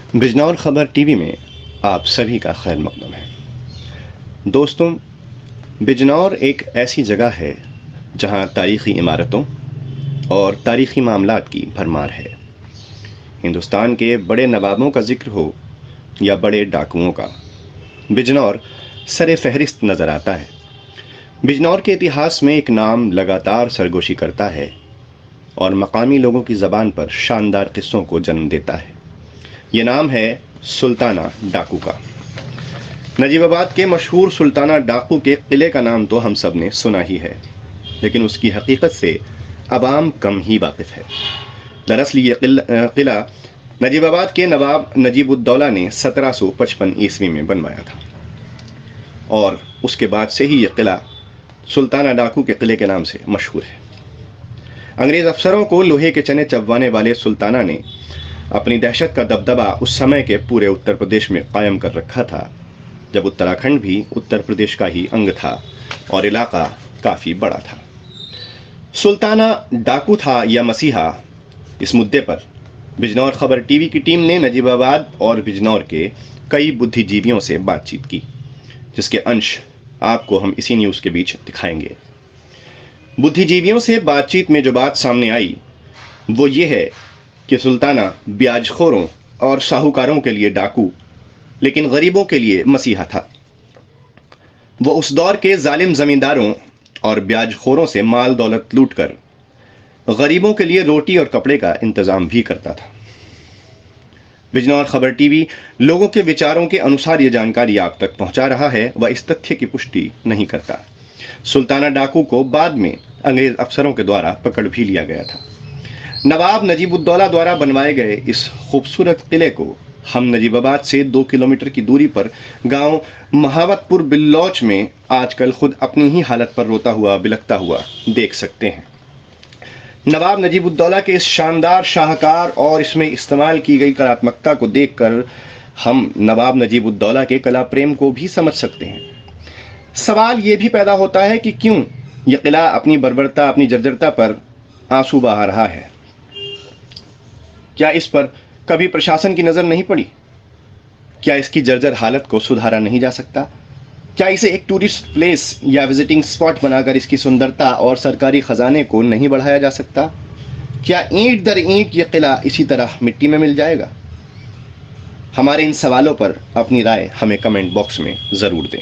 बिजनौर खबर टीवी में आप सभी का खैर मकदम है। दोस्तों, बिजनौर एक ऐसी जगह है जहां तारीखी इमारतों और तारीखी मामलात की भरमार है। हिंदुस्तान के बड़े नवाबों का जिक्र हो या बड़े डाकुओं का, बिजनौर सरे फहरिस्त नजर आता है। बिजनौर के इतिहास में एक नाम लगातार सरगोशी करता है और मकामी लोगों की ज़बान पर शानदार किस्सों को जन्म देता है। ये नाम है सुल्ताना डाकू का। नजीबाबाद के मशहूर सुल्ताना डाकू के किले का नाम तो हम सब ने सुना ही है, लेकिन उसकी हकीकत से अवाम कम ही वाकिफ है। दरअसल ये किला नजीबाबाद के नवाब नजीबुद्दौला ने 1755 ईस्वी में बनवाया था और उसके बाद से ही यह किला सुल्ताना डाकू के किले के नाम से मशहूर है। अंग्रेज अफसरों को लोहे के चने चबवाने वाले सुल्ताना ने अपनी दहशत का दबदबा उस समय के पूरे उत्तर प्रदेश में कायम कर रखा था, जब उत्तराखंड भी उत्तर प्रदेश का ही अंग था और इलाका काफी बड़ा था। सुल्ताना डाकू था या मसीहा, इस मुद्दे पर बिजनौर खबर टीवी की टीम ने नजीबाबाद और बिजनौर के कई बुद्धिजीवियों से बातचीत की, जिसके अंश आपको हम इसी न्यूज के बीच दिखाएंगे। बुद्धिजीवियों से बातचीत में जो बात सामने आई वो ये है कि सुल्ताना ब्याजखोरों और साहूकारों के लिए डाकू, लेकिन गरीबों के लिए मसीहा था। वो उस दौर के जालिम जमींदारों और ब्याजखोरों से माल दौलत लूटकर गरीबों के लिए रोटी और कपड़े का इंतजाम भी करता था। बिजनौर खबर टीवी लोगों के विचारों के अनुसार ये जानकारी आप तक पहुंचा रहा है व इस तथ्य की पुष्टि नहीं करता। सुल्ताना डाकू को बाद में अंग्रेज अफसरों के द्वारा पकड़ भी लिया गया था। नवाब नजीबुद्दौला द्वारा बनवाए गए इस खूबसूरत किले को हम नजीबाबाद से 2 किलोमीटर की दूरी पर गांव महावतपुर बिल्लौच में आजकल खुद अपनी ही हालत पर रोता हुआ बिलखता हुआ देख सकते हैं। नवाब नजीबुद्दौला के इस शानदार शाहकार और इसमें इस्तेमाल की गई कलात्मकता को देखकर हम नवाब नजीबुद्दौला के कला प्रेम को भी समझ सकते हैं। सवाल ये भी पैदा होता है कि क्यों यह किला अपनी बर्बरता, अपनी जर्जरता पर आंसू बहा रहा है। क्या इस पर कभी प्रशासन की नजर नहीं पड़ी? क्या इसकी जर्जर हालत को सुधारा नहीं जा सकता? क्या इसे एक टूरिस्ट प्लेस या विजिटिंग स्पॉट बनाकर इसकी सुंदरता और सरकारी खजाने को नहीं बढ़ाया जा सकता? क्या ईंट दर ईंट यह किला इसी तरह मिट्टी में मिल जाएगा? हमारे इन सवालों पर अपनी राय हमें कमेंट बॉक्स में जरूर दें।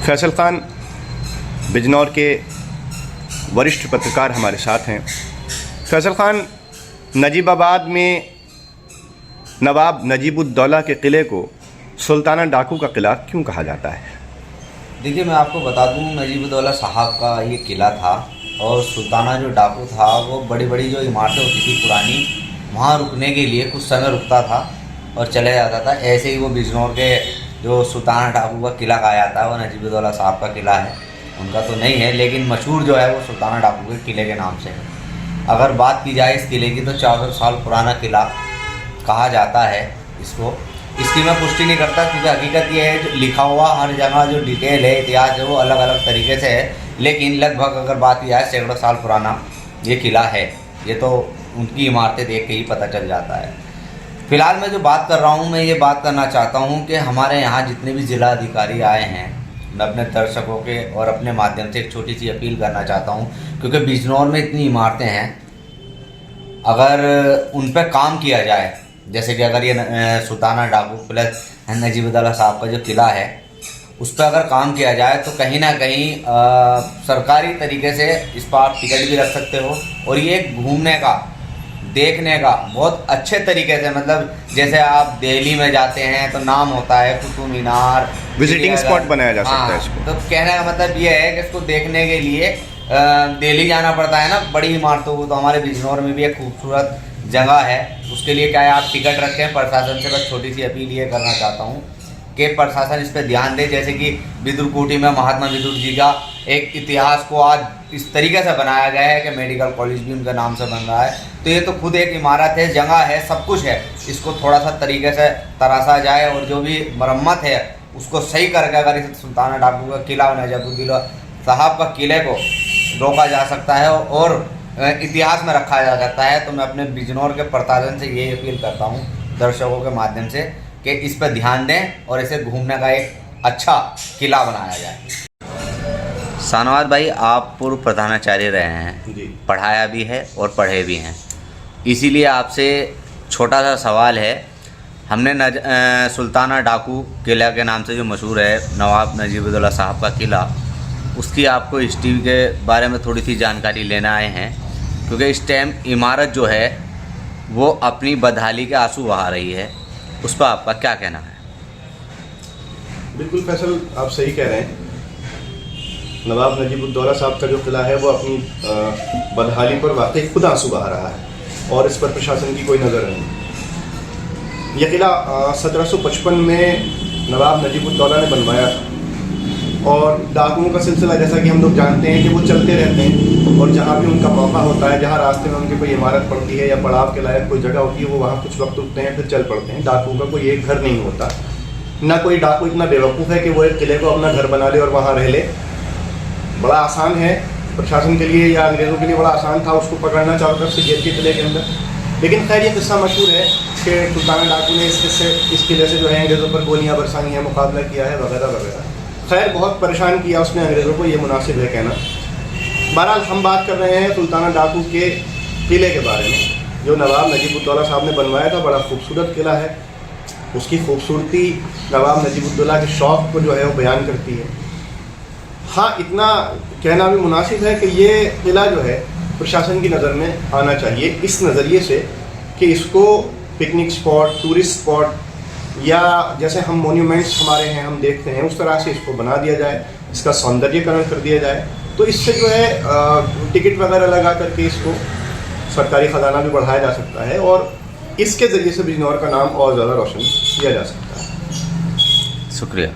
फैसल खान बिजनौर के वरिष्ठ पत्रकार हमारे साथ हैं। फैसल खान, नजीबाबाद में नवाब नजीबुद्दौला के किले को सुल्ताना डाकू का किला क्यों कहा जाता है? देखिए, मैं आपको बता दूं, नजीबुद्दौला साहब का ये किला था और सुल्ताना जो डाकू था वो बड़ी बड़ी जो इमारतें होती थी पुरानी, वहाँ रुकने के लिए कुछ समय रुकता था और चले जाता था। ऐसे ही वो बिजनौर के जो सुल्ताना डाकू का किला कहा जाता है वो नजीबुद्दौला साहब का किला है, उनका तो नहीं है, लेकिन मशहूर जो है वो सुल्ताना डाकू के किले के नाम से है। अगर बात की जाए इस किले की तो 400 साल पुराना किला कहा जाता है इसको। इसकी मैं पुष्टि नहीं करता क्योंकि हकीकत ये है, जो लिखा हुआ हर जगह जो डिटेल है, इतिहास है, वो अलग अलग तरीके से है, लेकिन लगभग अगर बात की जाए सैकड़ों साल पुराना ये किला है। ये तो उनकी इमारतें देख के ही पता चल जाता है। फिलहाल मैं जो बात कर रहा हूँ, मैं ये बात करना चाहता हूँ कि हमारे यहाँ जितने भी जिला अधिकारी आए हैं, मैं अपने दर्शकों के और अपने माध्यम से एक छोटी सी अपील करना चाहता हूँ, क्योंकि बिजनौर में इतनी इमारतें हैं, अगर उन पर काम किया जाए, जैसे कि अगर ये सुल्ताना डाकू प्लस नजीबुद्दौला साहब का जो किला है उस पर अगर काम किया जाए तो कहीं ना कहीं सरकारी तरीके से इस पर आप टिकट भी रख सकते हो और ये घूमने का, देखने का बहुत अच्छे तरीके से, मतलब जैसे आप दिल्ली में जाते हैं तो नाम होता है कुतुब मीनार, विजिटिंग स्पॉट बनाया जा सकता है इसको। तो कहने का मतलब ये है कि इसको देखने के लिए दिल्ली जाना पड़ता है ना बड़ी इमारतों को, तो हमारे बिजनौर में भी एक खूबसूरत जगह है, उसके लिए क्या है आप टिकट रखें। प्रशासन से बस छोटी सी अपील ये करना चाहता हूँ कि प्रशासन इस पर ध्यान दे। जैसे कि विदुर कोठी में महात्मा विदुर जी का एक इतिहास को आज इस तरीके से बनाया गया है कि मेडिकल कॉलेज भी उनके नाम से बन रहा है, तो ये तो खुद एक इमारत है, जगह है, सब कुछ है। इसको थोड़ा सा तरीके से तराशा जाए और जो भी मरम्मत है उसको सही करके अगर इस सुल्ताना डाकू का किला और नजीबुद्दौला साहब का किले को रोका जा सकता है और इतिहास में रखा जा सकता है। तो मैं अपने बिजनौर के प्रशासन से ये अपील करता हूँ दर्शकों के माध्यम से कि इस पर ध्यान दें और इसे घूमने का एक अच्छा किला बनाया जाए। शाहनवाज भाई, आप पूर्व प्रधानाचार्य रहे हैं जी। पढ़ाया भी है और पढ़े भी हैं, इसीलिए आपसे छोटा सा सवाल है। हमने सुल्ताना डाकू किला के नाम से जो मशहूर है नवाब नजीबुद्दौला साहब का किला, उसकी आपको हिस्ट्री के बारे में थोड़ी सी जानकारी लेना आए हैं, क्योंकि इस टाइम इमारत जो है वो अपनी बदहाली के आंसू बहा रही है। उस पर आपका क्या कहना है? बिल्कुल फैसल, आप सही कह रहे हैं। नवाब नजीबुद्दौला साहब का जो किला है वो अपनी बदहाली पर वाकई खुद आंसू बहा रहा है और इस पर प्रशासन की कोई नज़र नहीं। यह किला 1755 में नवाब नजीबुद्दौला ने बनवाया था और डाकुओं का सिलसिला, जैसा कि हम लोग जानते हैं, कि वो चलते रहते हैं और जहाँ भी उनका मौका होता है, जहाँ रास्ते में उनकी कोई इमारत पड़ती है या पड़ाव के लायक कोई जगह होती है, वो वहाँ कुछ वक्त रुकते हैं, फिर चल पड़ते हैं। डाकुओं का कोई एक घर नहीं होता, ना कोई डाकू इतना बेवकूफ़ है कि वो एक किले को अपना घर बना ले और वहाँ रह ले। बड़ा आसान है प्रशासन के लिए या अंग्रेज़ों के लिए, बड़ा आसान था उसको पकड़ना चारों तरफ से घेर के किले के अंदर। लेकिन खैर, ये किस्सा मशहूर है कि सुल्ताना डाकू ने इस किले से जो है अंग्रेज़ों पर गोलियाँ बरसाई हैं, मुकाबला किया है वगैरह वगैरह। खैर, बहुत परेशान किया उसने अंग्रेज़ों को, ये मुनासिब है कहना। बहरहाल, हम बात कर रहे हैं सुल्ताना डाकू के किले के बारे में, जो नवाब नजीबुद्दौला साहब ने बनवाया था। बड़ा खूबसूरत किला है। उसकी खूबसूरती नवाब नजीबुद्दौला के शौक़ को जो है वो बयान करती है। हाँ, इतना कहना भी मुनासिब है कि ये किला जो है प्रशासन की नज़र में आना चाहिए, इस नज़रिए से कि इसको पिकनिक स्पॉट, टूरिस्ट स्पॉट, या जैसे हम मोन्यूमेंट्स हमारे हैं हम देखते हैं, उस तरह से इसको बना दिया जाए, इसका सौंदर्यीकरण कर दिया जाए। तो इससे जो है टिकट वगैरह लगा करके इसको सरकारी ख़जाना भी बढ़ाया जा सकता है और इसके ज़रिए से बिजनौर का नाम और ज़्यादा रोशन किया जा सकता है। शुक्रिया।